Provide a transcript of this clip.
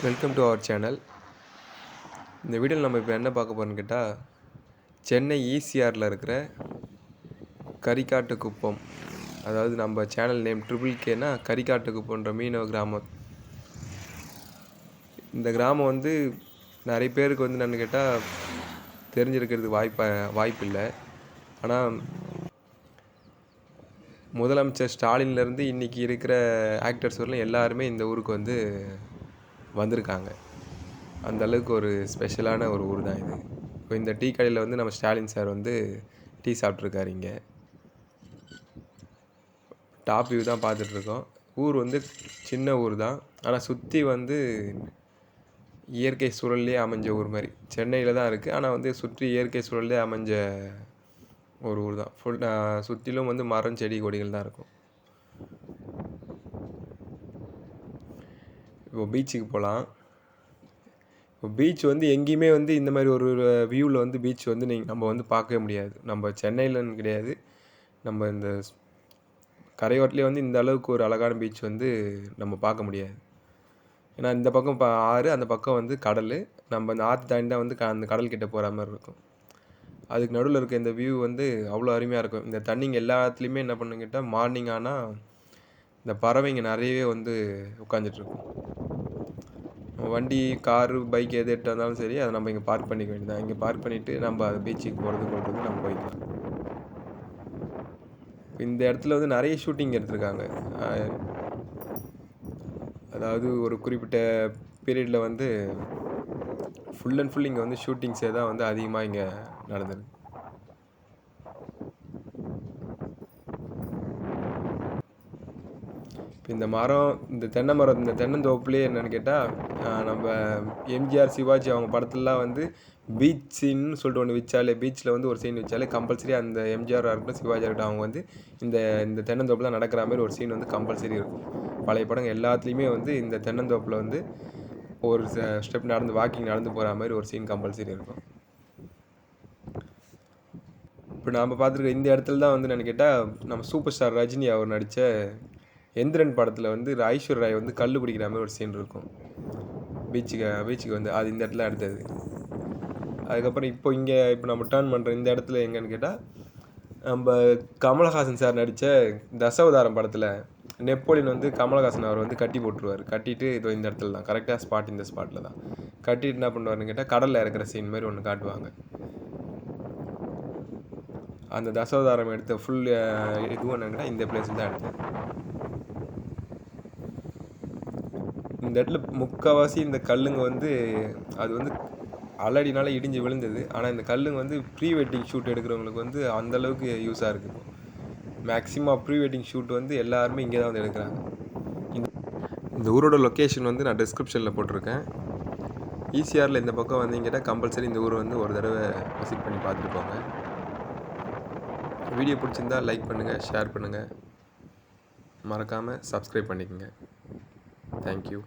Welcome to our channel. இந்த வீடியோவில் நம்ம இப்போ என்ன பார்க்க போகிறோம்னு கேட்டால், சென்னை ஈசிஆரில் இருக்கிற கரிக்காட்டு குப்பம், அதாவது நம்ம சேனல் நேம் KKK கரிக்காட்டு குப்பம்ன்ற மீனவ கிராமம். இந்த கிராமம் வந்து நிறைய பேருக்கு வந்து என்னென்னு கேட்டால் தெரிஞ்சிருக்கிறது வாய்ப்பு இல்லை. ஆனால் முதலமைச்சர் ஸ்டாலின்லேருந்து இன்றைக்கி இருக்கிற ஆக்டர்ஸ் வரலாம் எல்லாருமே இந்த ஊருக்கு வந்து வந்திருக்காங்க. அந்த அளவுக்கு ஒரு ஸ்பெஷலான ஒரு ஊர் தான் இது. இப்போ இந்த டீ கடையில் வந்து நம்ம ஸ்டாலின் சார் வந்து டீ சாப்பிட்ருக்காரு. இங்கே டாப் வியூ தான் பார்த்துட்ருக்கோம். ஊர் வந்து சின்ன ஊர் தான், ஆனால் சுற்றி வந்து இயற்கை சூழல்லே அமைஞ்ச ஊர் மாதிரி. சென்னையில் தான் இருக்குது, ஆனால் வந்து சுற்றி இயற்கை சூழல்லே அமைஞ்ச ஒரு ஊர் தான். சுற்றிலும் வந்து மரம் செடி கொடிகள் தான் இருக்கும். இப்போ பீச்சுக்கு போகலாம். இப்போ பீச் வந்து எங்கேயுமே வந்து இந்த மாதிரி ஒரு வியூவில் வந்து பீச் வந்து நம்ம வந்து பார்க்கவே முடியாது. நம்ம சென்னையிலன்னு கிடையாது, நம்ம இந்த கரையோரத்துலேயே வந்து இந்த அளவுக்கு ஒரு அழகான பீச் வந்து நம்ம பார்க்க முடியாது. ஏன்னா இந்த பக்கம் ஆறு, அந்த பக்கம் வந்து கடல். நம்ம அந்த ஆற்று தாண்டி தான் வந்து அந்த கடல் கிட்டே போகிற மாதிரி இருக்கும். அதுக்கு நடுவில் இருக்க இந்த வியூ வந்து அவ்வளோ அருமையாக இருக்கும். இந்த தண்ணிங்க எல்லா இடத்துலையுமே என்ன பண்ணுன்னு கேட்டால், மார்னிங் ஆனால் இந்த பறவைங்க நிறையவே வந்து உட்காந்துட்ருக்கும். வண்டி, காரு, பைக் எது எடுத்து வந்தாலும் சரி, அதை நம்ம இங்கே பார்க் பண்ணிக்க வேண்டியதான். இங்கே பார்க் பண்ணிவிட்டு நம்ம அது பீச்சுக்கு போகிறது நம்ம போய்க்கலாம். இந்த இடத்துல வந்து நிறைய ஷூட்டிங் எடுத்திருக்காங்க. அதாவது ஒரு குறிப்பிட்ட பீரியடில் வந்து ஃபுல் அண்ட் ஃபுல் இங்கே வந்து ஷூட்டிங்ஸே தான் வந்து அதிகமாக இங்கே நடந்தது. இந்த மரம், இந்த தென்னை மரம், இந்த தென்னந்தோப்புலேயே என்னென்னு கேட்டால், நம்ம எம்ஜிஆர், சிவாஜி அவங்க படத்துலலாம் வந்து பீச் சீன்னு சொல்லிட்டு ஒன்று வச்சாலே, பீச்சில் வந்து ஒரு சீன் வச்சாலே கம்பல்சரி அந்த எம்ஜிஆராக இருக்கட்டும், சிவாஜியாக இருக்கட்டும், அவங்க வந்து இந்த தென்னந்தோப்பில் நடக்கிற மாதிரி ஒரு சீன் வந்து கம்பல்சரி இருக்கும். பழைய படங்கள் எல்லாத்துலேயுமே வந்து இந்த தென்னந்தோப்பில் வந்து ஒரு ஸ்டெப் வாக்கிங் நடந்து போகிற மாதிரி ஒரு சீன் கம்பல்சரி இருக்கும். இப்போ நாம் பார்த்துருக்க இந்த இடத்துல தான் வந்து என்னென்னு கேட்டால், நம்ம சூப்பர் ஸ்டார் ரஜினி அவர் நடித்த எந்திரன் படத்தில் வந்து ஐஸ்வர்யா ராய் வந்து கல் குடிக்கிற மாதிரி ஒரு சீன் இருக்கும். பீச்சுக்கு வந்து அது இந்த இடத்துல எடுத்தது. அதுக்கப்புறம் இப்போ நம்ம டர்ன் பண்ணுற இந்த இடத்துல எங்கன்னு கேட்டால், நம்ம கமலஹாசன் சார் நடித்த தசாவதாரம் படத்தில் நெப்போலியன் வந்து கமலஹாசன் அவர் வந்து கட்டி போட்டுருவார். கட்டிட்டு இந்த இடத்துல தான் கரெக்டாக இந்த ஸ்பாட்டில் தான் கட்டிட்டு என்ன பண்ணுவார்னு கேட்டால், கடலில் இறக்குற சீன் மாதிரி ஒன்று காட்டுவாங்க. அந்த தசாவதாரம் எடுத்த ஃபுல் இதுவும் என்னன்னா இந்த பிளேஸில் தான் எடுத்தது. இந்த இடத்துல முக்கால்வாசி இந்த கல்லுங்க வந்து அது வந்து அலடினால இடிஞ்சு விழுந்தது. ஆனால் இந்த கல்லுங்க வந்து ப்ரீ வெட்டிங் ஷூட் எடுக்கிறவங்களுக்கு வந்து அந்தளவுக்கு யூஸாக இருக்குது. மேக்ஸிமம் ப்ரீ வெட்டிங் ஷூட் வந்து எல்லாருமே இங்கே தான் வந்து எடுக்கிறாங்க. இந்த ஊரோட லொக்கேஷன் வந்து நான் டிஸ்கிரிப்ஷனில் போட்டிருக்கேன். ஈசிஆரில் இந்த பக்கம் வந்தீங்கன்னா கம்பல்சரி இந்த ஊர் வந்து ஒரு தடவை விசிட் பண்ணி பார்த்துட்டு போங்க. வீடியோ பிடிச்சிருந்தா லைக் பண்ணுங்கள், ஷேர் பண்ணுங்கள், மறக்காமல் சப்ஸ்கிரைப் பண்ணிக்கோங்க. தேங்க்யூ.